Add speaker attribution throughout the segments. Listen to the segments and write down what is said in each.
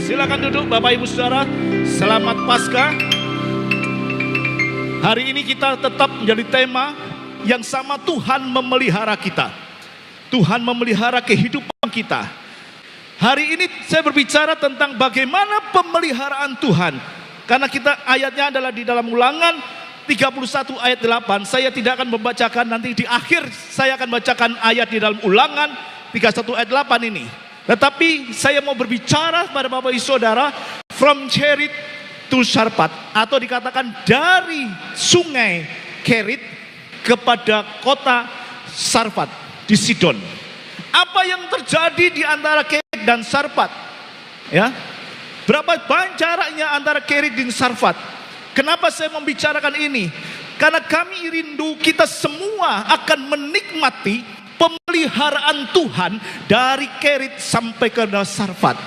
Speaker 1: Silakan duduk Bapak Ibu Saudara. Selamat Paskah. Hari ini kita tetap menjadi tema yang sama, Tuhan memelihara kita. Tuhan memelihara kehidupan kita. Hari ini saya berbicara tentang bagaimana pemeliharaan Tuhan. Karena kita ayatnya adalah di dalam Ulangan 31 ayat 8. Saya tidak akan membacakan, nanti di akhir saya akan bacakan ayat di dalam Ulangan 31 ayat 8 ini. Tetapi saya mau berbicara pada Bapak Ibu Saudara, from Kerit to Sarfat, atau dikatakan dari sungai Kerit kepada kota Sarfat di Sidon. Apa yang terjadi di antara Kerit dan Sarfat? Ya, berapa banyak jaraknya antara Kerit dan Sarfat? Kenapa saya membicarakan ini? Karena kami rindu kita semua akan menikmati pemeliharaan Tuhan dari Kerit sampai ke Sarfat.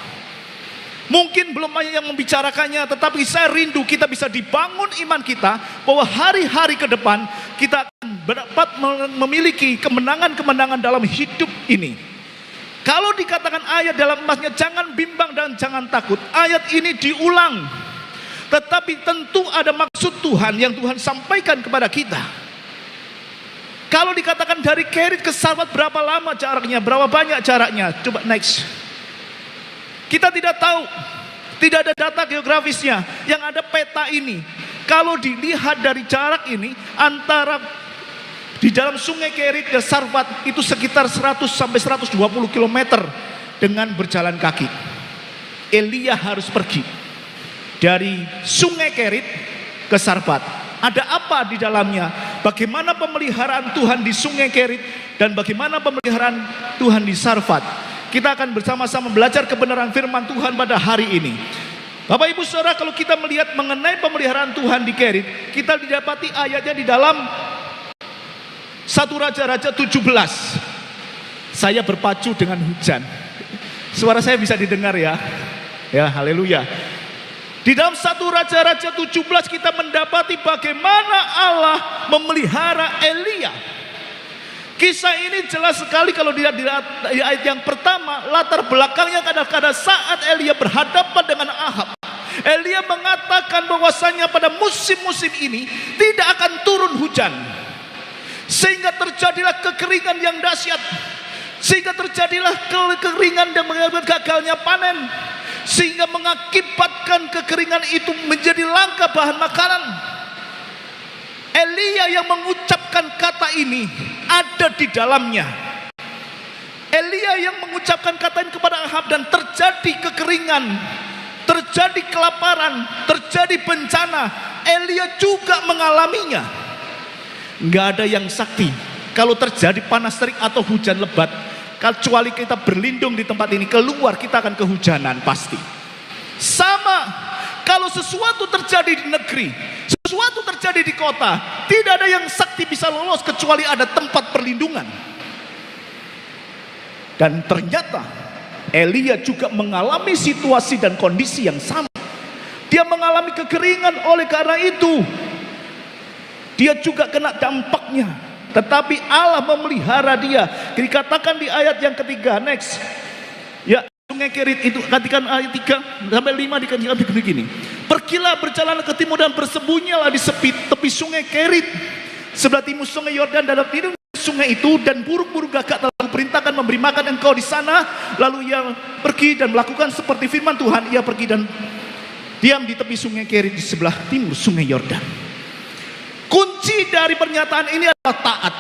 Speaker 1: Mungkin belum banyak yang membicarakannya, tetapi saya rindu kita bisa dibangun iman kita bahwa hari-hari ke depan kita akan dapat memiliki kemenangan-kemenangan dalam hidup ini. Kalau dikatakan ayat dalam emasnya, jangan bimbang dan jangan takut. Ayat ini diulang, tetapi tentu ada maksud Tuhan yang Tuhan sampaikan kepada kita. Kalau dikatakan dari Kerit ke Sarfat, berapa lama jaraknya, berapa banyak jaraknya? Coba next. Kita tidak tahu, tidak ada data geografisnya. Yang ada peta ini. Kalau dilihat dari jarak ini, antara di dalam sungai Kerit ke Sarfat itu sekitar 100 sampai 120 km dengan berjalan kaki. Elia harus pergi dari sungai Kerit ke Sarfat. Ada apa di dalamnya? Bagaimana pemeliharaan Tuhan di sungai Kerit dan bagaimana pemeliharaan Tuhan di Sarfat? Kita akan bersama-sama belajar kebenaran firman Tuhan pada hari ini. Bapak Ibu Saudara, kalau kita melihat mengenai pemeliharaan Tuhan di Kerit, kita didapati ayatnya di dalam 1 Raja-Raja 17. Saya berpacu dengan hujan. Suara saya bisa didengar ya? Ya, haleluya. Di dalam 1 Raja-Raja 17 kita mendapati bagaimana Allah memelihara Elia. Kisah ini jelas sekali kalau dilihat di ayat yang pertama, latar belakangnya pada saat Elia berhadapan dengan Ahab. Elia mengatakan bahwasanya pada musim-musim ini tidak akan turun hujan. Sehingga terjadilah kekeringan yang dahsyat. Sehingga terjadilah kekeringan dan mengakibatkan gagalnya panen. Sehingga mengakibatkan kekeringan itu menjadi langka bahan makanan. Elia yang mengucapkan kata ini ada di dalamnya. Elia yang mengucapkan kata ini kepada Ahab dan terjadi kekeringan, terjadi kelaparan, terjadi bencana. Elia juga mengalaminya. Nggak ada yang sakti kalau terjadi panas terik atau hujan lebat, kecuali kita berlindung di tempat ini. Keluar kita akan kehujanan pasti. Sama kalau sesuatu terjadi di negeri, sesuatu terjadi di kota, tidak ada yang sakti bisa lolos kecuali ada tempat perlindungan. Dan ternyata Elia juga mengalami situasi dan kondisi yang sama. Dia mengalami kekeringan, oleh karena itu dia juga kena dampaknya. Tetapi Allah memelihara dia. Dikatakan di ayat yang ketiga, next. Ya, sungai Kerit itu, katakan ayat 3 sampai 5 dikatakan begini. Pergilah berjalan ke timur dan bersembunyilah di tepi sungai Kerit, sebelah timur sungai Yordan, dalam hidung sungai itu, dan burung-burung gagak telah perintahkan memberi makan engkau di sana. Lalu ia pergi dan melakukan seperti firman Tuhan. Ia pergi dan diam di tepi sungai Kerit di sebelah timur sungai Yordan. Kunci dari pernyataan ini adalah taat.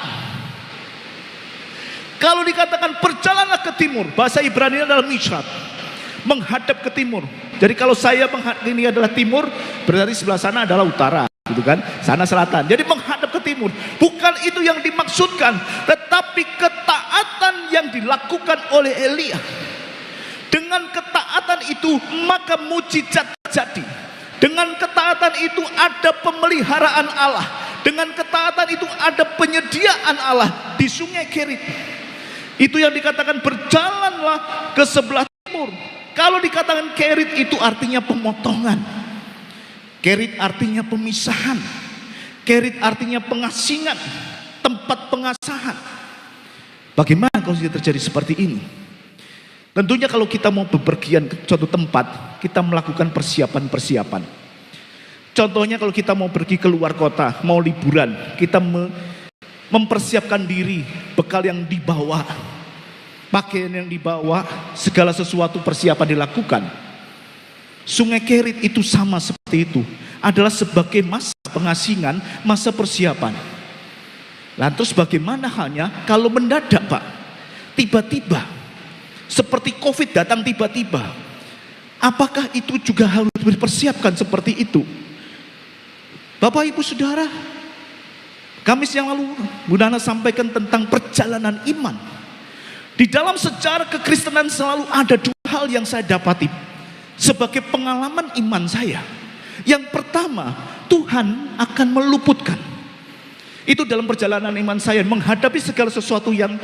Speaker 1: Kalau dikatakan berjalanlah ke timur, bahasa Ibrani adalah misrat, menghadap ke timur. Jadi kalau saya ini adalah timur, berarti sebelah sana adalah utara, gitu kan? Sana selatan. Jadi menghadap ke timur. Bukan itu yang dimaksudkan, tetapi ketaatan yang dilakukan oleh Elia. Dengan ketaatan itu maka mujizat terjadi. Dengan ketaatan itu ada pemeliharaan Allah. Dengan ketaatan itu ada penyediaan Allah di sungai Kerit. Itu yang dikatakan berjalanlah ke sebelah timur. Kalau dikatakan Kerit itu artinya pemotongan. Kerit artinya pemisahan. Kerit artinya pengasingan, tempat pengasahan. Bagaimana kalau terjadi seperti ini? Tentunya kalau kita mau bepergian ke suatu tempat, kita melakukan persiapan-persiapan. Contohnya kalau kita mau pergi keluar kota, mau liburan, kita mempersiapkan diri, bekal yang dibawa, pakaian yang dibawa, segala sesuatu persiapan dilakukan. Sungai Kerit itu sama seperti itu, adalah sebagai masa pengasingan, masa persiapan. Lantas bagaimana halnya kalau mendadak, Pak? Tiba-tiba, seperti COVID datang tiba-tiba. Apakah itu juga harus dipersiapkan seperti itu? Bapak Ibu Saudara, Kamis yang lalu Bu Nana sampaikan tentang perjalanan iman. Di dalam sejarah kekristenan selalu ada dua hal yang saya dapati sebagai pengalaman iman saya. Yang pertama, Tuhan akan meluputkan. Itu dalam perjalanan iman saya menghadapi segala sesuatu yang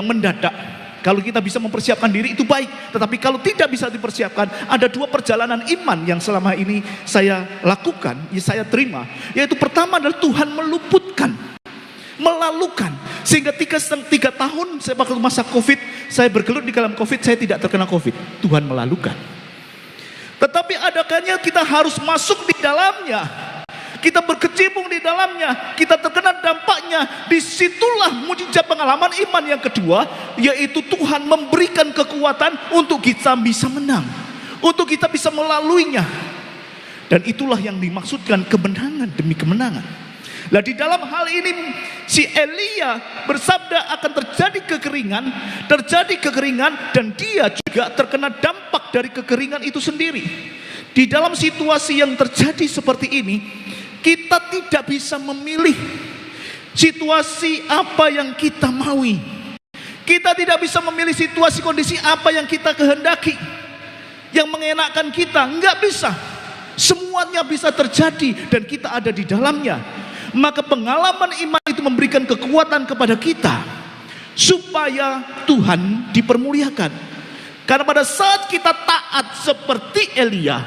Speaker 1: mendadak. Kalau kita bisa mempersiapkan diri itu baik, tetapi kalau tidak bisa dipersiapkan, ada dua perjalanan iman yang selama ini saya lakukan, yang saya terima. Yaitu pertama adalah Tuhan meluputkan, melalukan. Sehingga 3 tahun saya waktu masa COVID, saya bergelut di dalam COVID, saya tidak terkena COVID. Tuhan melalukan. Tetapi ada kalanya kita harus masuk di dalamnya. Kita berkecimpung di dalamnya, kita terkena dampaknya. Disitulah mujizat pengalaman iman yang kedua, yaitu Tuhan memberikan kekuatan untuk kita bisa menang, untuk kita bisa melaluinya. Dan itulah yang dimaksudkan kemenangan demi kemenangan. Nah, di dalam hal ini si Elia bersabda akan terjadi kekeringan, dan dia juga terkena dampak dari kekeringan itu sendiri. Di dalam situasi yang terjadi seperti ini, kita tidak bisa memilih situasi apa yang kita maui. Kita tidak bisa memilih situasi kondisi apa yang kita kehendaki, yang mengenakan kita. Enggak bisa. Semuanya bisa terjadi dan kita ada di dalamnya. Maka pengalaman iman itu memberikan kekuatan kepada kita supaya Tuhan dipermuliakan. Karena pada saat kita taat seperti Elia,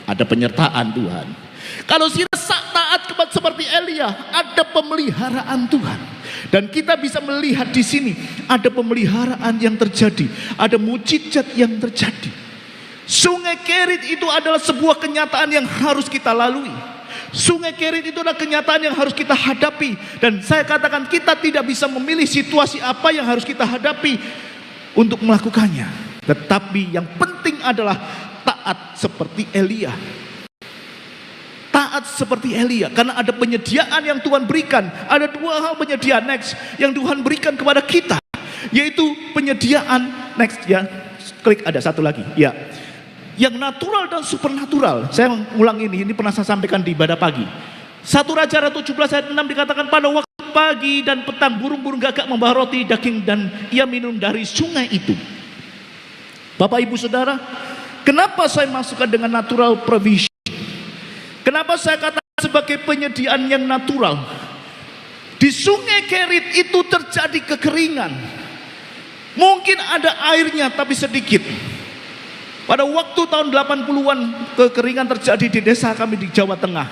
Speaker 1: ada penyertaan Tuhan. Kalau kita taat seperti Elia, ada pemeliharaan Tuhan. Dan kita bisa melihat di sini ada pemeliharaan yang terjadi, ada mujizat yang terjadi. Sungai Kerit itu adalah sebuah kenyataan yang harus kita lalui. Sungai Kerit itu adalah kenyataan yang harus kita hadapi. Dan saya katakan kita tidak bisa memilih situasi apa yang harus kita hadapi untuk melakukannya. Tetapi yang penting adalah taat seperti Elia. Taat seperti Elia, karena ada penyediaan yang Tuhan berikan. Ada dua hal penyediaan next yang Tuhan berikan kepada kita, yaitu penyediaan next ya. Klik ada satu lagi ya, yang natural dan supernatural. Saya ulang ini pernah saya sampaikan di ibadah pagi. 1 Raja 17 ayat 6 dikatakan, pada waktu pagi dan petang burung-burung gagak membawa roti daging dan ia minum dari sungai itu. Bapak Ibu Saudara, kenapa saya masukkan dengan natural provision? Kenapa saya katakan sebagai penyediaan yang natural? Di Sungai Kerit itu terjadi kekeringan. Mungkin ada airnya tapi sedikit. Pada waktu tahun 80-an kekeringan terjadi di desa kami di Jawa Tengah.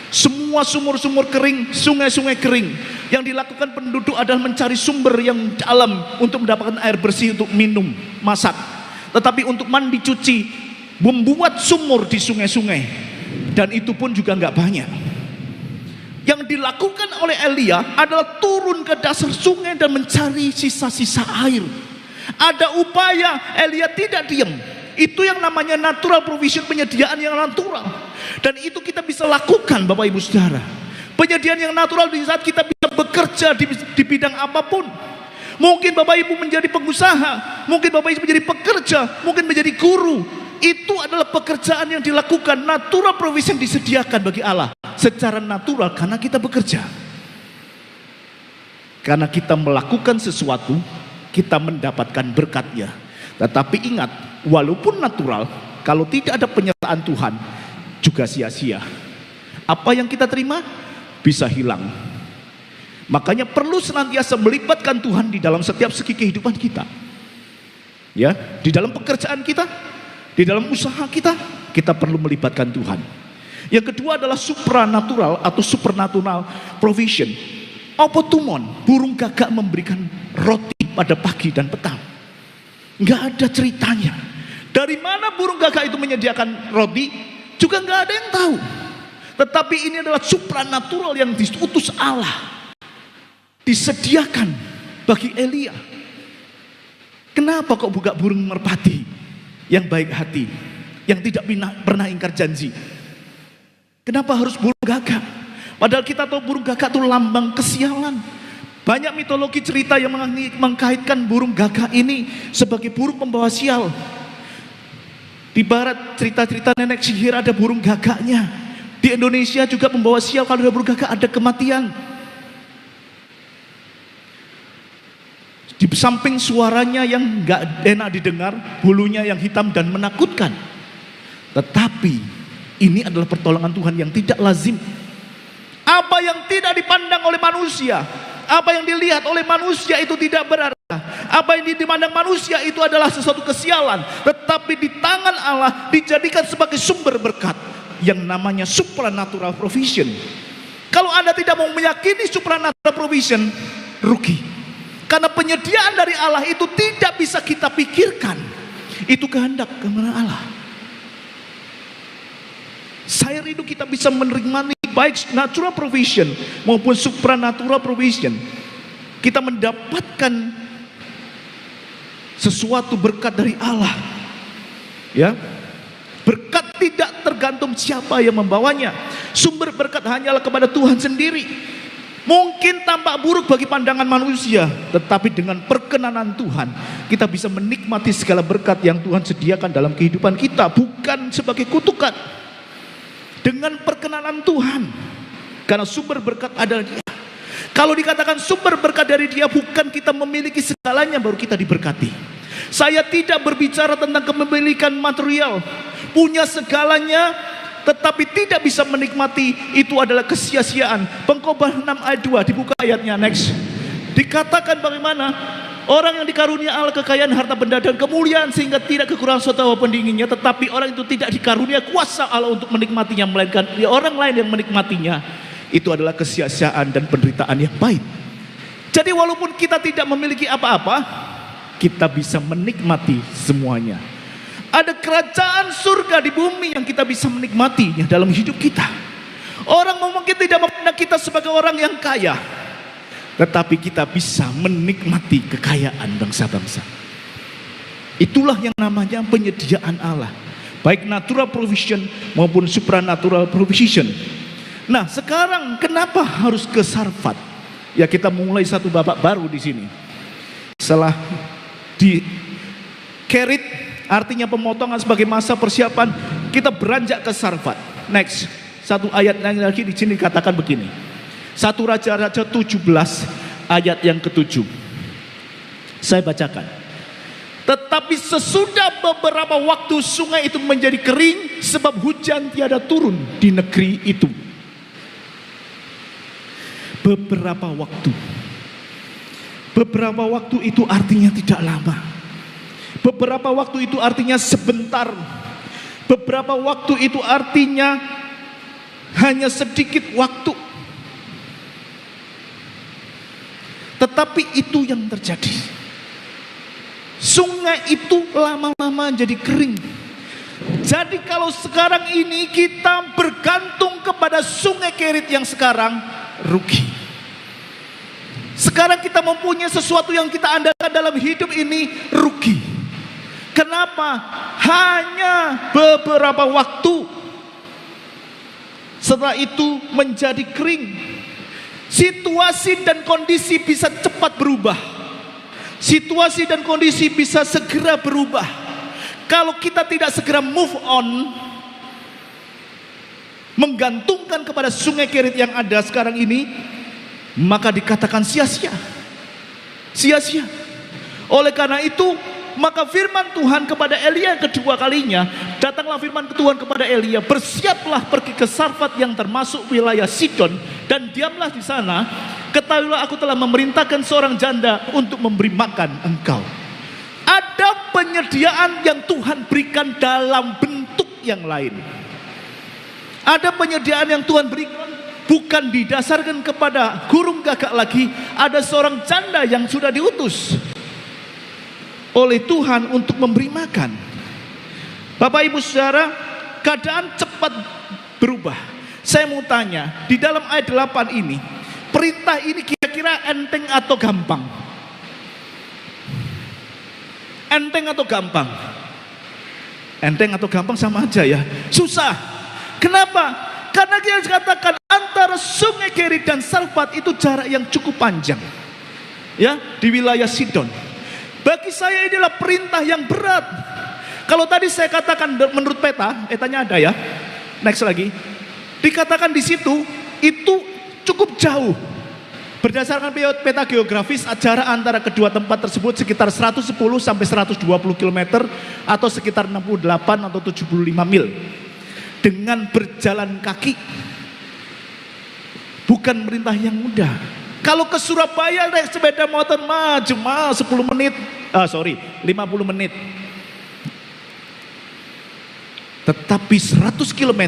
Speaker 1: Semua sumur-sumur kering, sungai-sungai kering. Yang dilakukan penduduk adalah mencari sumber yang dalam untuk mendapatkan air bersih untuk minum, masak. Tetapi untuk mandi, cuci, membuat sumur di sungai-sungai. Dan itu pun juga nggak banyak. Yang dilakukan oleh Elia adalah turun ke dasar sungai dan mencari sisa-sisa air. Ada upaya, Elia tidak diam. Itu yang namanya natural provision, penyediaan yang natural. Dan itu kita bisa lakukan Bapak Ibu Saudara. Penyediaan yang natural di saat kita bisa bekerja di bidang apapun. Mungkin Bapak Ibu menjadi pengusaha, mungkin Bapak Ibu menjadi pekerja, mungkin menjadi guru. Itu adalah pekerjaan yang dilakukan, natural provision disediakan bagi Allah secara natural karena kita bekerja. Karena kita melakukan sesuatu, kita mendapatkan berkatnya. Tetapi ingat, walaupun natural, kalau tidak ada penyertaan Tuhan, juga sia-sia. Apa yang kita terima bisa hilang. Makanya perlu senantiasa melibatkan Tuhan di dalam setiap segi kehidupan kita. Ya, di dalam pekerjaan kita, di dalam usaha kita, kita perlu melibatkan Tuhan. Yang kedua adalah supranatural atau supernatural provision. Opotumon, burung gagak memberikan roti pada pagi dan petang. nggak ada ceritanya. Dari mana burung gagak itu menyediakan roti, juga nggak ada yang tahu. Tetapi ini adalah supranatural yang diutus Allah, disediakan bagi Elia. Kenapa kok buka burung merpati yang baik hati, yang tidak pernah ingkar janji? Kenapa harus burung gagak? Padahal kita tahu burung gagak itu lambang kesialan. Banyak mitologi cerita yang mengkaitkan burung gagak ini sebagai burung pembawa sial. Di barat cerita-cerita nenek sihir ada burung gagaknya. Di Indonesia juga pembawa sial, kalau ada burung gagak ada kematian. Di samping suaranya yang gak enak didengar, bulunya yang hitam dan menakutkan. Tetapi ini adalah pertolongan Tuhan yang tidak lazim. Apa yang tidak dipandang oleh manusia, apa yang dilihat oleh manusia itu tidak berarti. Apa yang dipandang manusia itu adalah sesuatu kesialan. Tetapi di tangan Allah dijadikan sebagai sumber berkat yang namanya supernatural provision. Kalau Anda tidak mau meyakini supernatural provision, rugi. Karena penyediaan dari Allah itu tidak bisa kita pikirkan. Itu kehendak Allah. Saya rindu kita bisa menikmati baik natural provision maupun supernatural provision. Kita mendapatkan sesuatu berkat dari Allah. Ya. Berkat tidak tergantung siapa yang membawanya. Sumber berkat hanyalah kepada Tuhan sendiri. Mungkin tampak buruk bagi pandangan manusia, tetapi dengan perkenanan Tuhan kita bisa menikmati segala berkat yang Tuhan sediakan dalam kehidupan kita, bukan sebagai kutukan. Dengan perkenanan Tuhan, karena sumber berkat adalah Dia. Kalau dikatakan sumber berkat dari Dia, bukan kita memiliki segalanya baru kita diberkati. Saya tidak berbicara tentang kepemilikan material, punya segalanya tetapi tidak bisa menikmati, itu adalah kesia-siaan. Pengkhotbah 6 ayat 2, dibuka ayatnya next. Dikatakan bagaimana orang yang dikarunia Allah kekayaan harta benda dan kemuliaan sehingga tidak kekurangan suatu apapun dinginnya, tetapi orang itu tidak dikarunia kuasa Allah untuk menikmatinya, melainkan orang lain yang menikmatinya. Itu adalah kesia-siaan dan penderitaan yang pahit. Jadi walaupun kita tidak memiliki apa-apa, kita bisa menikmati semuanya. Ada kerajaan surga di bumi yang kita bisa menikmatinya dalam hidup kita. Orang mungkin tidak memandang kita sebagai orang yang kaya, tetapi kita bisa menikmati kekayaan bangsa-bangsa. Itulah yang namanya penyediaan Allah, baik natural provision maupun supernatural provision. Nah, sekarang kenapa harus ke Sarfat? Ya, kita mulai satu babak baru di sini. Setelah di Kerit, artinya pemotongan sebagai masa persiapan, kita beranjak ke Sarfat. Next, satu ayat lagi di sini dikatakan begini. 1 Raja-Raja 17 ayat yang ke-7. Saya bacakan. Tetapi sesudah beberapa waktu sungai itu menjadi kering sebab hujan tiada turun di negeri itu. Beberapa waktu. Beberapa waktu itu artinya tidak lama. Beberapa waktu itu artinya sebentar. Beberapa waktu itu artinya hanya sedikit waktu. Tetapi itu yang terjadi. Sungai itu lama-lama jadi kering. Jadi kalau sekarang ini kita bergantung kepada sungai Kerit yang sekarang, rugi. Sekarang kita mempunyai sesuatu yang kita andalkan dalam hidup ini, rugi. Kenapa? Hanya beberapa waktu. Setelah itu menjadi kering. Situasi dan kondisi bisa cepat berubah. Situasi dan kondisi bisa segera berubah. Kalau kita tidak segera move on, menggantungkan kepada sungai Kerit yang ada sekarang ini, maka dikatakan sia-sia. Sia-sia. Oleh karena itu, maka firman Tuhan kepada Elia yang kedua kalinya, datanglah firman Tuhan kepada Elia, bersiaplah pergi ke Sarfat yang termasuk wilayah Sidon dan diamlah di sana. Ketahuilah aku telah memerintahkan seorang janda untuk memberi makan engkau. Ada penyediaan yang Tuhan berikan dalam bentuk yang lain. Ada penyediaan yang Tuhan berikan bukan didasarkan kepada burung gagak lagi. Ada seorang janda yang sudah diutus. oleh Tuhan untuk memberi makan. Bapak Ibu Saudara, keadaan cepat berubah. Saya mau tanya, di dalam ayat 8 ini, perintah ini kira-kira enteng atau gampang? Enteng atau gampang? Enteng atau gampang sama aja ya. Susah. Kenapa? Karena dia katakan antara sungai Kerit dan Sarfat itu jarak yang cukup panjang. Ya, di wilayah Sidon. Bagi saya inilah perintah yang berat. Kalau tadi saya katakan menurut petanya ada ya. Next lagi. Dikatakan di situ itu cukup jauh. Berdasarkan peta geografis, jarak antara kedua tempat tersebut sekitar 110 sampai 120 km atau sekitar 68 atau 75 mil. Dengan berjalan kaki. Bukan perintah yang mudah. Kalau ke Surabaya naik sepeda motor cuma 10 menit. 50 menit. Tetapi 100 km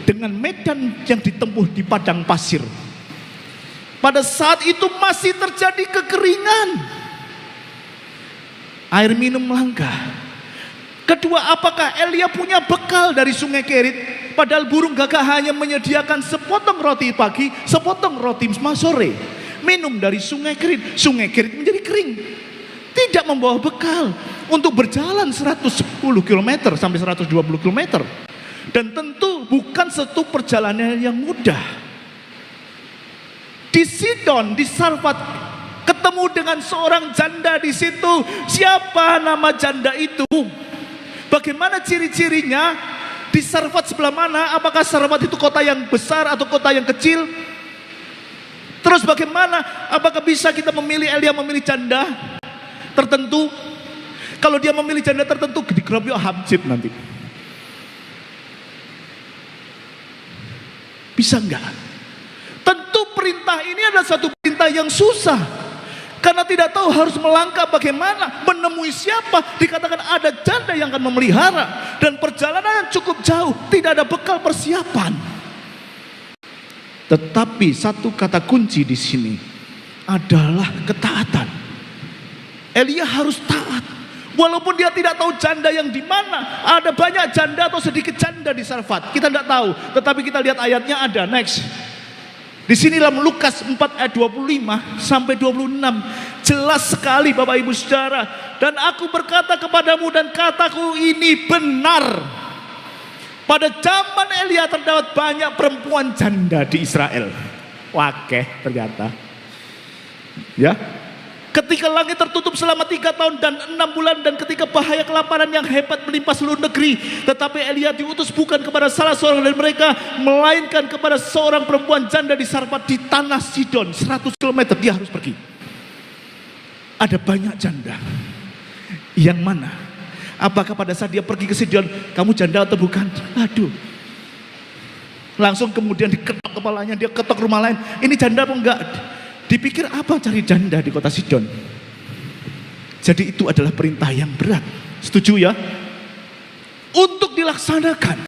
Speaker 1: dengan medan yang ditempuh di padang pasir. Pada saat itu masih terjadi kekeringan. Air minum langka. Kedua, apakah Elia punya bekal dari sungai Kerit? Padahal burung gagak hanya menyediakan sepotong roti pagi, sepotong roti sore. Minum dari sungai Kerit. Sungai Kerit menjadi kering. Tidak membawa bekal untuk berjalan 110 km sampai 120 km. Dan tentu bukan satu perjalanan yang mudah. Di Sidon, di Sarfat, ketemu dengan seorang janda di situ. Siapa nama janda itu? Bagaimana ciri-cirinya? Di Sarfat sebelah mana? Apakah Sarfat itu kota yang besar atau kota yang kecil? Terus bagaimana? Apakah bisa kita memilih, Elia memilih janda tertentu? Kalau dia memilih janda tertentu, dikeroyok Habib nanti. Bisa enggak? Tentu perintah ini adalah satu perintah yang susah. Karena tidak tahu harus melangkah bagaimana, menemui siapa. Dikatakan ada janda yang akan memelihara. Dan perjalanan yang cukup jauh, tidak ada bekal persiapan. Tetapi satu kata kunci di sini adalah ketaatan. Elia harus taat. Walaupun dia tidak tahu janda yang di mana. Ada banyak janda atau sedikit janda di Sarfat. Kita tidak tahu. Tetapi kita lihat ayatnya ada. Next. Di sinilah Lukas 4 ayat 25 sampai 26. Jelas sekali Bapak Ibu Saudara. Dan aku berkata kepadamu dan kataku ini benar. Pada zaman Elia terdapat banyak perempuan janda di Israel. Wakeh ternyata. Ya. Ketika langit tertutup selama 3 tahun dan 6 bulan. Dan ketika bahaya kelaparan yang hebat melimpah seluruh negeri. Tetapi Elia diutus bukan kepada salah seorang dari mereka. Melainkan kepada seorang perempuan janda di Sarfat di tanah Sidon. 100 km dia harus pergi. Ada banyak janda. Yang mana? Apakah pada saat dia pergi ke Sidon, kamu janda atau bukan? Aduh. Langsung kemudian diketok kepalanya. Dia ketok rumah lain. Ini janda apa enggak? Dipikir apa cari janda di kota Sidon? Jadi itu adalah perintah yang berat. Setuju ya? Untuk dilaksanakan.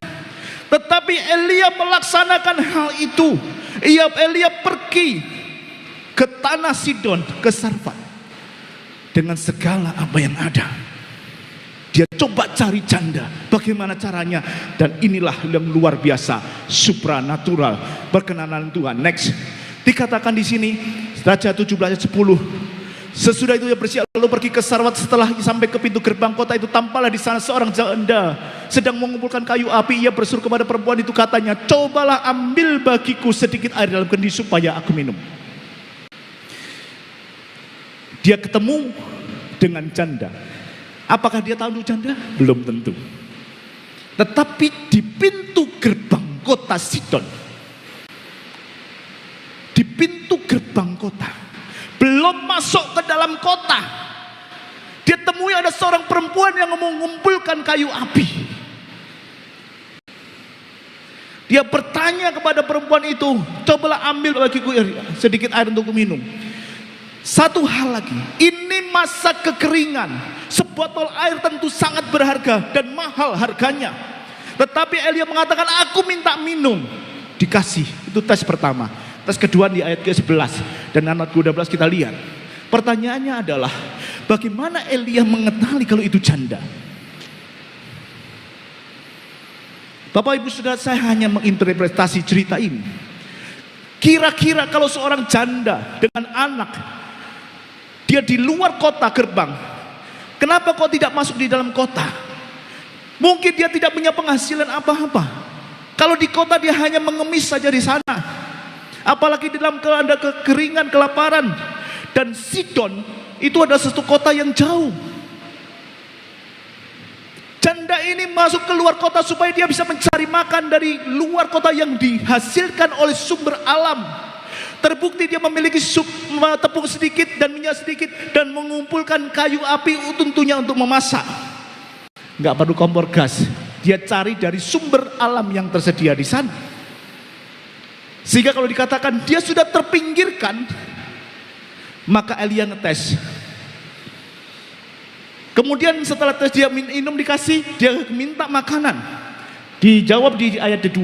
Speaker 1: Tetapi Elia melaksanakan hal itu. Elia pergi ke tanah Sidon, ke Sarfat. Dengan segala apa yang ada. Dia coba cari janda. Bagaimana caranya? Dan inilah yang luar biasa. Supranatural. Berkenanan Tuhan. Next. Dikatakan di sini Raja 17 ayat 10. Sesudah itu ia bersiap lalu pergi ke Sarfat. Setelah sampai ke pintu gerbang kota itu, tampaklah di sana seorang janda sedang mengumpulkan kayu api. Ia bersuruh kepada perempuan itu, katanya, cobalah ambil bagiku sedikit air dalam kendi supaya aku minum. Dia ketemu dengan janda. Apakah dia tahu janda? Belum tentu. Tetapi di pintu gerbang kota Sidon, di pintu gerbang kota, belum masuk ke dalam kota, dia temui ada seorang perempuan yang mengumpulkan kayu api. Dia bertanya kepada perempuan itu, cobalah ambil bagiku sedikit air untuk minum. Satu hal lagi, ini masa kekeringan. Sebotol air tentu sangat berharga dan mahal harganya. Tetapi Elia mengatakan, aku minta minum. Dikasih, itu tes pertama. Tes kedua di ayat ke-11 dan ayat ke-12 kita lihat. Pertanyaannya adalah, Bagaimana Elia mengetahui kalau itu janda? Bapak Ibu Saudara, saya hanya menginterpretasi cerita ini. Kira-kira kalau seorang janda dengan anak, dia di luar kota gerbang, kenapa kok tidak masuk di dalam kota? Mungkin dia tidak punya penghasilan apa-apa. Kalau di kota dia hanya mengemis saja di sana. Apalagi di dalam keadaan kekeringan, kelaparan. Dan Sidon itu adalah satu kota yang jauh. Janda ini masuk ke luar kota supaya dia bisa mencari makan dari luar kota yang dihasilkan oleh sumber alam. Terbukti dia memiliki tepung sedikit dan minyak sedikit dan mengumpulkan kayu api tentunya untuk memasak. Nggak perlu kompor gas. Dia cari dari sumber alam yang tersedia di sana. Sehingga kalau dikatakan dia sudah terpinggirkan, maka Elia ngetes. Kemudian setelah tes dia minum dikasih, dia minta makanan. Dijawab di ayat 12.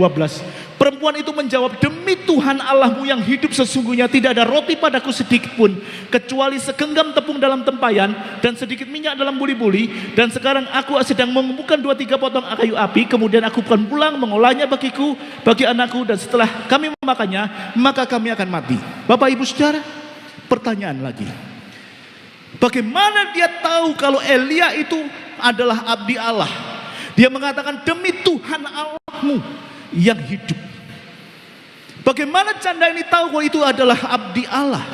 Speaker 1: Perempuan itu menjawab, demi Tuhan Allahmu yang hidup sesungguhnya tidak ada roti padaku sedikit pun, kecuali segenggam tepung dalam tempayan dan sedikit minyak dalam buli-buli. Dan sekarang aku sedang mengumpulkan 2-3 potong kayu api, kemudian aku akan pulang mengolahnya bagiku, bagi anakku, dan setelah kami memakannya, maka kami akan mati. Bapak Ibu Saudara, pertanyaan lagi. Bagaimana dia tahu kalau Elia itu adalah abdi Allah? Dia mengatakan demi Tuhan Allahmu yang hidup. Bagaimana janda ini tahu bahwa itu adalah abdi Allah?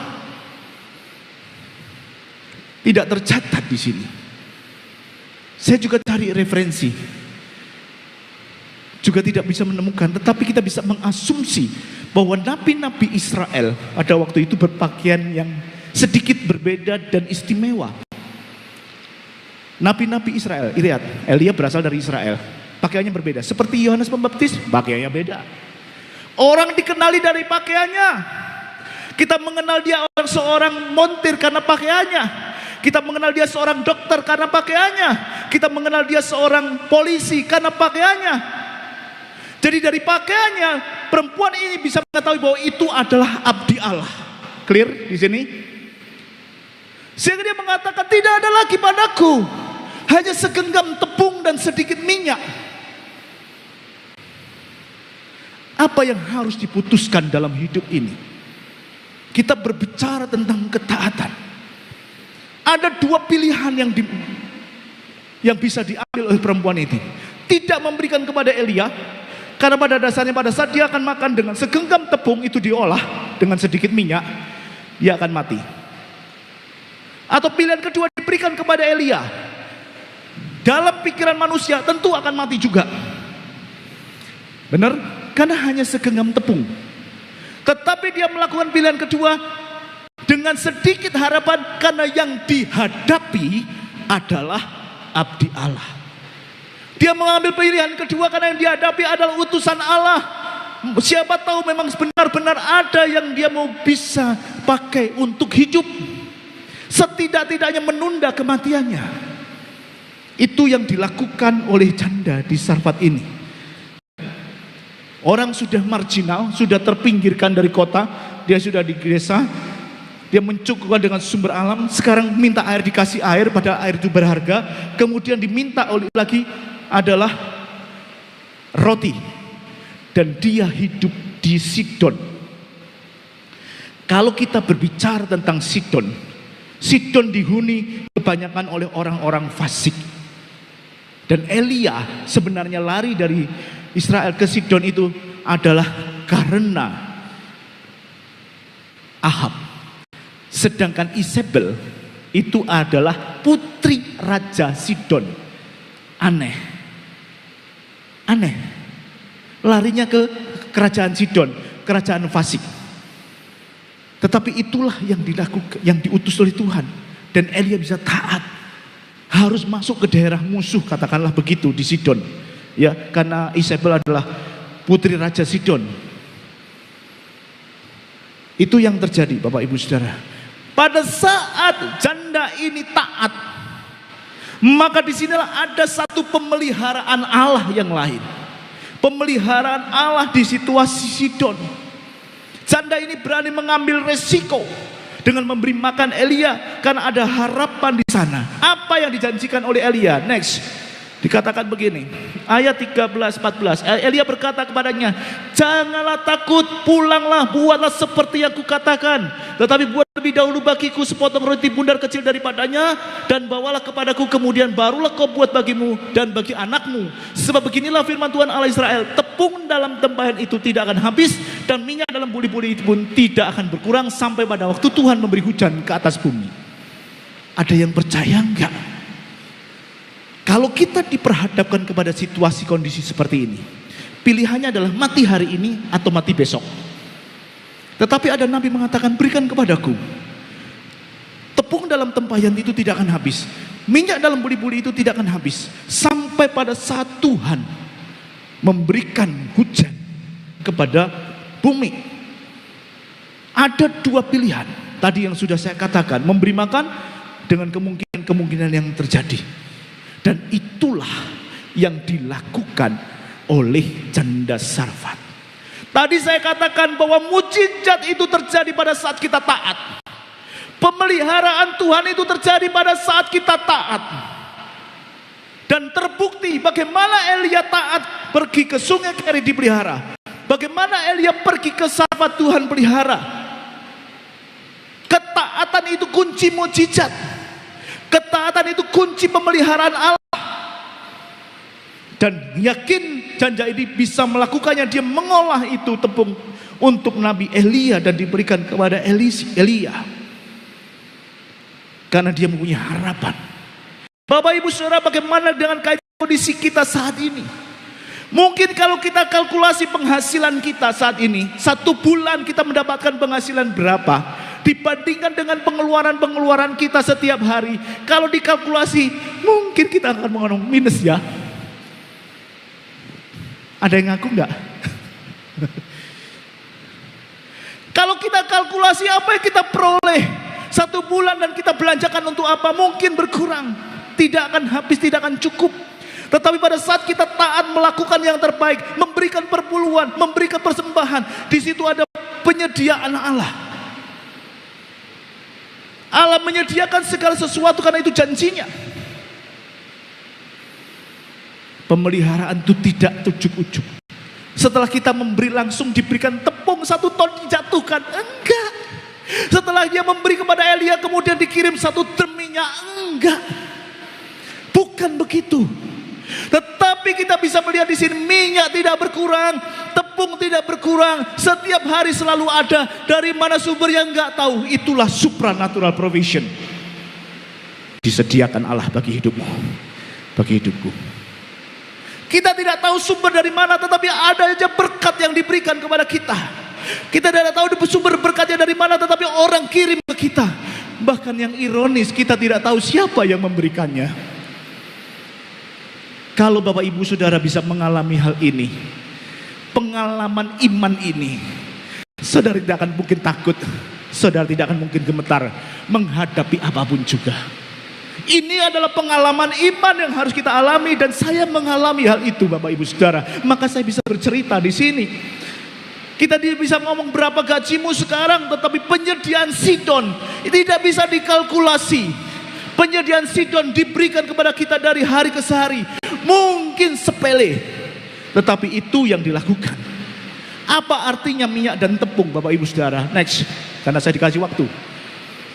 Speaker 1: Tidak tercatat di sini. Saya juga cari referensi, juga tidak bisa menemukan. Tetapi kita bisa mengasumsi bahwa nabi-nabi Israel pada waktu itu berpakaian yang sedikit berbeda dan istimewa. Nabi-nabi Israel, lihat, Elia berasal dari Israel, pakaiannya berbeda. Seperti Yohanes Pembaptis, pakaiannya beda. Orang dikenali dari pakaiannya. Kita mengenal dia seorang montir karena pakaiannya. Kita mengenal dia seorang dokter karena pakaiannya. Kita mengenal dia seorang polisi karena pakaiannya. Jadi dari pakaiannya, perempuan ini bisa mengetahui bahwa itu adalah abdi Allah. Clear di sini? Sehingga dia mengatakan tidak ada lagi padaku, hanya segenggam tepung dan sedikit minyak. Apa yang harus diputuskan dalam hidup ini? Kita berbicara tentang ketaatan. Ada 2 pilihan yang bisa diambil oleh perempuan ini. Tidak memberikan kepada Elia, karena pada dasarnya pada saat dia akan makan dengan segenggam tepung itu diolah dengan sedikit minyak, dia akan mati. Atau pilihan kedua diberikan kepada Elia. Dalam pikiran manusia tentu akan mati juga. Benar? Karena hanya segenggam tepung. Tetapi dia melakukan pilihan kedua dengan sedikit harapan, karena yang dihadapi adalah abdi Allah. Dia mengambil pilihan kedua karena yang dihadapi adalah utusan Allah. Siapa tahu memang benar-benar ada yang dia mau bisa pakai untuk hidup. Setidak-tidaknya menunda kematiannya. Itu yang dilakukan oleh janda di Sarfat ini. Orang sudah marginal, sudah terpinggirkan dari kota, dia sudah di desa, dia mencukupkan dengan sumber alam, sekarang minta air, dikasih air, padahal air itu berharga. Kemudian diminta oleh lagi adalah roti. Dan dia hidup di Sidon. Kalau kita berbicara tentang Sidon, Sidon dihuni kebanyakan oleh orang-orang fasik. Dan Elia sebenarnya lari dari Israel ke Sidon itu adalah karena Ahab. Sedangkan Isabel itu adalah putri Raja Sidon. Aneh. Larinya ke kerajaan Sidon, kerajaan fasik. Tetapi itulah yang dilakukan, yang diutus oleh Tuhan. Dan Elia bisa taat. Harus masuk ke daerah musuh, katakanlah begitu, di Sidon. Ya, karena Isabel adalah putri Raja Sidon. Itu yang terjadi, Bapak Ibu Saudara. Pada saat janda ini taat, maka disinilah ada satu pemeliharaan Allah yang lain. Pemeliharaan Allah di situasi Sidon. Janda ini berani mengambil resiko. dengan memberi makan Elia karena ada harapan di sana. Apa yang dijanjikan oleh Elia? Next. Dikatakan begini, ayat 13-14. Elia berkata kepadanya, janganlah takut, pulanglah, buatlah seperti yang kukatakan. Tetapi buat lebih dahulu bagiku sepotong roti bundar kecil daripadanya, dan bawalah kepadaku, kemudian barulah kau buat bagimu dan bagi anakmu. Sebab beginilah firman Tuhan Allah Israel, tepung dalam tempayan itu tidak akan habis, dan minyak dalam buli-buli itu pun tidak akan berkurang sampai pada waktu Tuhan memberi hujan ke atas bumi. Ada yang percaya enggak? Kalau kita diperhadapkan kepada situasi kondisi seperti ini, pilihannya adalah mati hari ini atau mati besok. Tetapi ada nabi mengatakan, berikan kepadaku. Tepung dalam tempayan itu tidak akan habis. Minyak dalam buli-buli itu tidak akan habis. Sampai pada saat Tuhan memberikan hujan kepada bumi. Ada dua pilihan. Tadi yang sudah saya katakan, memberi makan dengan kemungkinan-kemungkinan yang terjadi. Dan itulah yang dilakukan oleh janda Sarfat. Tadi saya katakan bahwa mujizat itu terjadi pada saat kita taat. Pemeliharaan Tuhan itu terjadi pada saat kita taat. Dan terbukti bagaimana Elia taat pergi ke sungai Keri dipelihara. Bagaimana Elia pergi ke Sarfat, Tuhan pelihara. Ketaatan itu kunci mujizat. Ketaatan itu kunci pemeliharaan Allah. Dan yakin janda ini bisa melakukannya. Dia mengolah itu tepung untuk Nabi Elia dan diberikan kepada Elia. Karena dia mempunyai harapan. Bapak Ibu Saudara, bagaimana dengan kondisi kita saat ini? Mungkin kalau kita kalkulasi penghasilan kita saat ini, 1 bulan kita mendapatkan penghasilan berapa dibandingkan dengan pengeluaran-pengeluaran kita setiap hari. Kalau dikalkulasi, mungkin kita akan mengandung minus ya. Ada yang ngaku enggak? Kalau kita kalkulasi apa yang kita peroleh 1 bulan dan kita belanjakan untuk apa, mungkin berkurang. Tidak akan habis, tidak akan cukup. Tetapi pada saat kita taat melakukan yang terbaik, memberikan perpuluhan, memberikan persembahan, di situ ada penyediaan Allah. Allah menyediakan segala sesuatu karena itu janjinya. Pemeliharaan itu tidak ujuk-ujuk. Setelah kita memberi langsung diberikan tepung 1 ton dijatuhkan, enggak. Setelah dia memberi kepada Elia kemudian dikirim 1 drum minyak, enggak. Bukan begitu. Tetapi kita bisa melihat di sini minyak tidak berkurang, tepung tidak berkurang, setiap hari selalu ada. Dari mana sumber yang enggak tahu, itulah supernatural provision. Disediakan Allah bagi hidupmu, bagi hidupku. Kita tidak tahu sumber dari mana, tetapi ada aja berkat yang diberikan kepada kita. Kita tidak tahu sumber berkatnya dari mana, tetapi orang kirim ke kita. Bahkan yang ironis, kita tidak tahu siapa yang memberikannya. Kalau Bapak Ibu Saudara bisa mengalami hal ini, pengalaman iman ini, saudara tidak akan mungkin takut, saudara tidak akan mungkin gemetar menghadapi apapun juga. Ini adalah pengalaman iman yang harus kita alami, dan saya mengalami hal itu Bapak Ibu Saudara. Maka saya bisa bercerita di sini. Kita bisa ngomong berapa gajimu sekarang, tetapi penyediaan Sidon tidak bisa dikalkulasi. Penyediaan Sidon diberikan kepada kita dari hari ke hari. Mungkin sepele, tetapi itu yang dilakukan. Apa artinya minyak dan tepung Bapak Ibu Saudara? Next, karena saya dikasih waktu.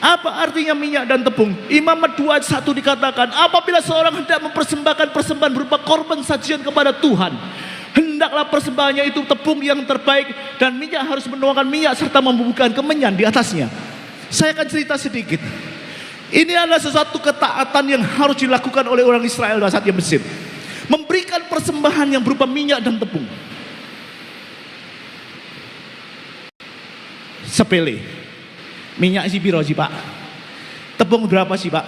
Speaker 1: Apa artinya minyak dan tepung? Imamat 2 ayat 1 dikatakan, apabila seorang hendak mempersembahkan persembahan berupa korban sajian kepada Tuhan, hendaklah persembahannya itu tepung yang terbaik, dan minyak harus menuangkan minyak serta membubuhkan kemenyan di atasnya. Saya akan cerita sedikit. Ini adalah sesuatu ketaatan yang harus dilakukan oleh orang Israel pada saat di Mesir. Memberikan persembahan yang berupa minyak dan tepung. Sepele. Minyak sih biro sih Pak. Tepung berapa sih Pak?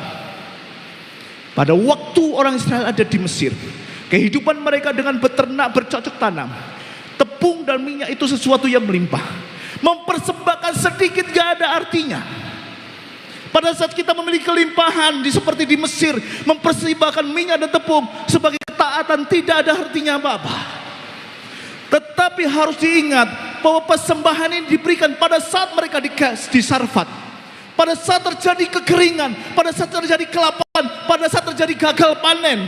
Speaker 1: Pada waktu orang Israel ada di Mesir, kehidupan mereka dengan beternak, bercocok tanam, tepung dan minyak itu sesuatu yang melimpah. Mempersembahkan sedikit gak ada artinya. Pada saat kita memiliki kelimpahan seperti di Mesir, mempersembahkan minyak dan tepung sebagai ketaatan tidak ada artinya apa-apa. Tetapi harus diingat bahwa persembahan ini diberikan pada saat mereka di Sarfat. pada saat terjadi kekeringan, pada saat terjadi kelaparan, pada saat terjadi gagal panen,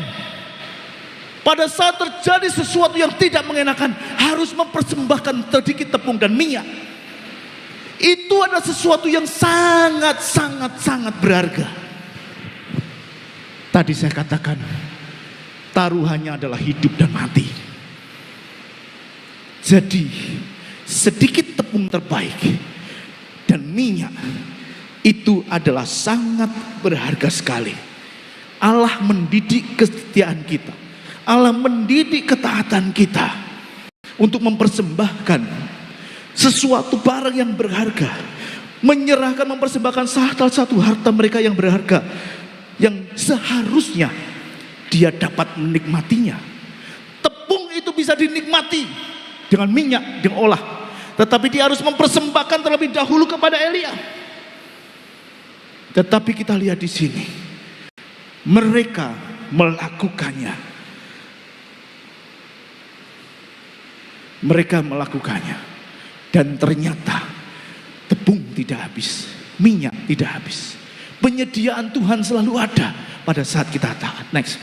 Speaker 1: pada saat terjadi sesuatu yang tidak mengenakan, harus mempersembahkan sedikit tepung dan minyak. Itu adalah sesuatu yang sangat berharga. Tadi saya katakan, taruhannya adalah hidup dan mati. Jadi sedikit tepung terbaik dan minyak itu adalah sangat berharga sekali. Allah mendidik kesetiaan kita, Allah mendidik ketaatan kita untuk mempersembahkan sesuatu barang yang berharga, menyerahkan, mempersembahkan salah satu harta mereka yang berharga, yang seharusnya dia dapat menikmatinya. Tepung itu bisa dinikmati dengan minyak, dengan olah, tetapi dia harus mempersembahkan terlebih dahulu kepada Elia. Tetapi kita lihat di sini, mereka melakukannya. Mereka melakukannya, dan ternyata tepung tidak habis, minyak tidak habis. Penyediaan Tuhan selalu ada pada saat kita taat. Next.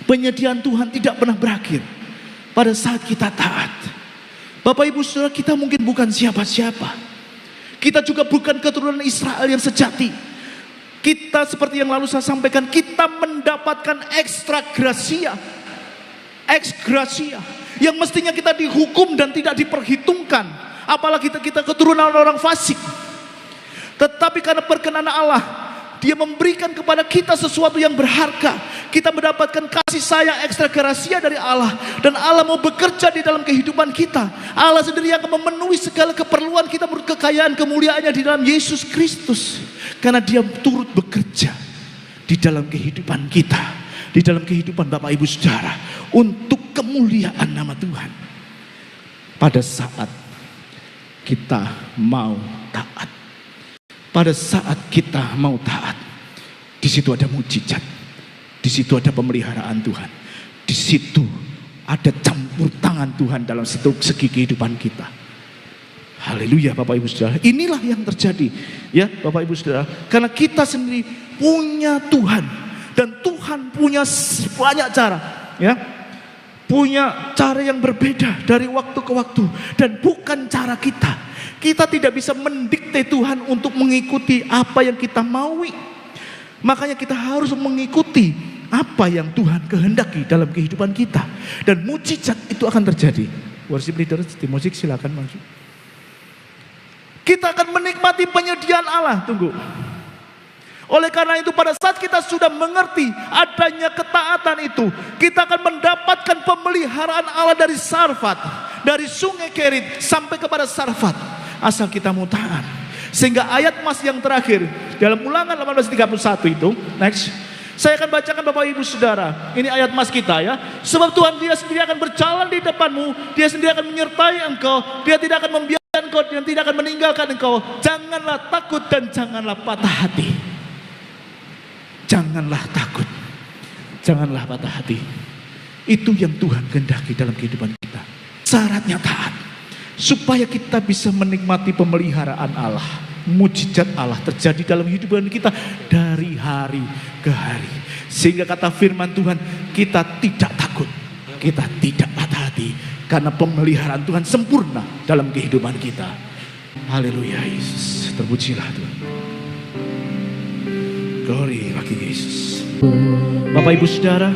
Speaker 1: Penyediaan Tuhan tidak pernah berakhir pada saat kita taat. Bapak Ibu Saudara, kita mungkin bukan siapa-siapa. Kita juga bukan keturunan Israel yang sejati. Kita seperti yang lalu saya sampaikan, kita mendapatkan ekstra gracia. Eksgrasia yang mestinya kita dihukum dan tidak diperhitungkan. Apalagi kita keturunan orang fasik. Tetapi karena perkenan Allah, Dia memberikan kepada kita sesuatu yang berharga. Kita mendapatkan kasih sayang ekstra gracia dari Allah. Dan Allah mau bekerja di dalam kehidupan kita. Allah sendiri yang akan memenuhi segala keperluan kita menurut kekayaan kemuliaannya di dalam Yesus Kristus. Karena Dia turut bekerja di dalam kehidupan kita, di dalam kehidupan Bapak Ibu Saudara, untuk kemuliaan nama Tuhan. Pada saat kita mau taat, pada saat kita mau taat, di situ ada mujizat, di situ ada pemeliharaan Tuhan, di situ ada campur tangan Tuhan dalam segi kehidupan kita. Haleluya Bapak Ibu Saudara. Inilah yang terjadi ya Bapak Ibu Saudara. Karena kita sendiri punya Tuhan, dan Tuhan punya banyak cara ya. Punya cara yang berbeda dari waktu ke waktu, dan bukan cara kita. Kita tidak bisa mendikte Tuhan untuk mengikuti apa yang kita maui. Makanya kita harus mengikuti apa yang Tuhan kehendaki dalam kehidupan kita, dan mujizat itu akan terjadi. Worship leader tim musik silakan maju. Kita akan menikmati penyediaan Allah. Tunggu. Oleh karena itu pada saat kita sudah mengerti adanya ketaatan itu, kita akan mendapatkan pemeliharaan Allah dari Sarfat, dari sungai Kerit sampai kepada Sarfat, asal kita mau taat. Sehingga ayat mas yang terakhir dalam Ulangan 18:31 itu, next, saya akan bacakan Bapak Ibu Saudara. Ini ayat mas kita ya. Sebab Tuhan Dia sendiri akan berjalan di depanmu, Dia sendiri akan menyertai engkau, Dia tidak akan membiarkan engkau dan tidak akan meninggalkan engkau. Janganlah takut dan janganlah patah hati. Janganlah takut, janganlah patah hati. Itu yang Tuhan kehendaki dalam kehidupan kita. Syaratnya taat, supaya kita bisa menikmati pemeliharaan Allah, mujizat Allah terjadi dalam kehidupan kita dari hari ke hari. Sehingga kata firman Tuhan, kita tidak takut, kita tidak patah hati, karena pemeliharaan Tuhan sempurna dalam kehidupan kita. Haleluya Yesus, terpujilah Tuhan. Glory bagi Yesus. Bapak Ibu Saudara,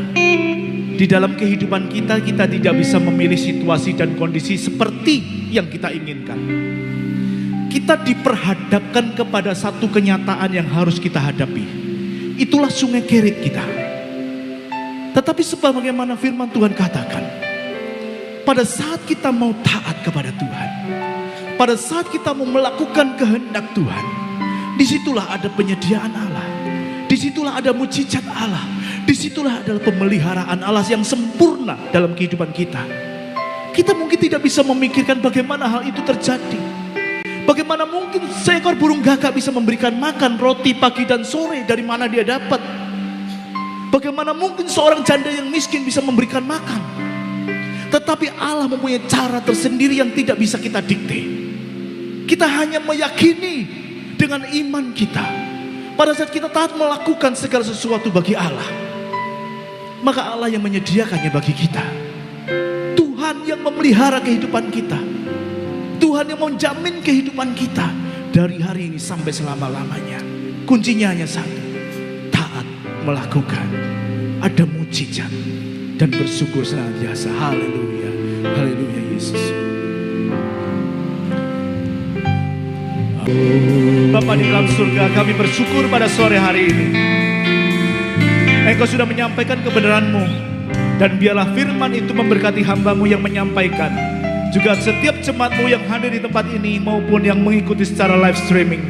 Speaker 1: di dalam kehidupan kita, kita tidak bisa memilih situasi dan kondisi seperti yang kita inginkan. Kita diperhadapkan kepada satu kenyataan yang harus kita hadapi. Itulah sungai Kerit kita. Tetapi sebagaimana firman Tuhan katakan, pada saat kita mau taat kepada Tuhan, pada saat kita mau melakukan kehendak Tuhan, disitulah ada penyediaan Allah. Disitulah ada mujizat Allah. Disitulah adalah pemeliharaan Allah yang sempurna dalam kehidupan kita. Kita mungkin tidak bisa memikirkan bagaimana hal itu terjadi. Bagaimana mungkin seekor burung gagak bisa memberikan makan roti pagi dan sore, dari mana dia dapat? Bagaimana mungkin seorang janda yang miskin bisa memberikan makan? Tetapi Allah mempunyai cara tersendiri yang tidak bisa kita dikte. Kita hanya meyakini dengan iman kita. Pada saat kita taat melakukan segala sesuatu bagi Allah, maka Allah yang menyediakannya bagi kita. Tuhan yang memelihara kehidupan kita. Tuhan yang menjamin kehidupan kita dari hari ini sampai selama-lamanya. Kuncinya hanya satu, taat melakukan. Ada mujizat dan bersyukur senantiasa. Haleluya, haleluya Yesus. Bapa di dalam surga, kami bersyukur pada sore hari ini. Engkau sudah menyampaikan kebenaran-Mu, dan biarlah firman itu memberkati hamba-Mu yang menyampaikan, juga setiap jemaat-Mu yang hadir di tempat ini maupun yang mengikuti secara live streaming.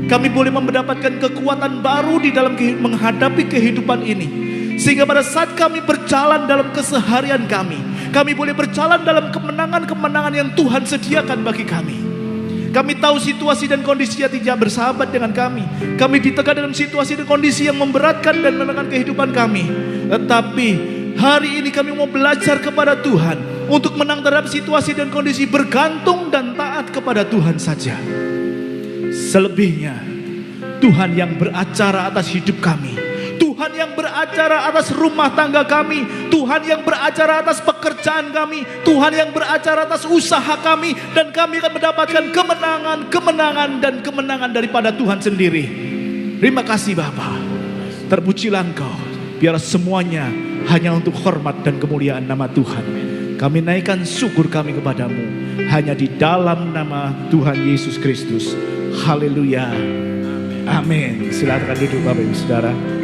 Speaker 1: Kami boleh mendapatkan kekuatan baru di dalam menghadapi kehidupan ini, sehingga pada saat kami berjalan dalam keseharian kami boleh berjalan dalam kemenangan-kemenangan yang Tuhan sediakan bagi kami. Kami tahu situasi dan kondisi yang tidak bersahabat dengan kami. Kami ditekan dalam situasi dan kondisi yang memberatkan dan menekan kehidupan kami. Tetapi hari ini kami mau belajar kepada Tuhan untuk menang terhadap situasi dan kondisi, bergantung dan taat kepada Tuhan saja. Selebihnya Tuhan yang beracara atas hidup kami, Tuhan yang beracara atas rumah tangga kami, Tuhan yang beracara atas pekerjaan kami, Tuhan yang beracara atas usaha kami, dan kami akan mendapatkan kemenangan dan kemenangan daripada Tuhan sendiri. Terima kasih Bapa. Terpujilah Engkau. Biar semuanya hanya untuk hormat dan kemuliaan nama Tuhan. Kami naikkan syukur kami kepadamu hanya di dalam nama Tuhan Yesus Kristus. Haleluya. Amin. Silakan duduk Bapak Ibu Saudara.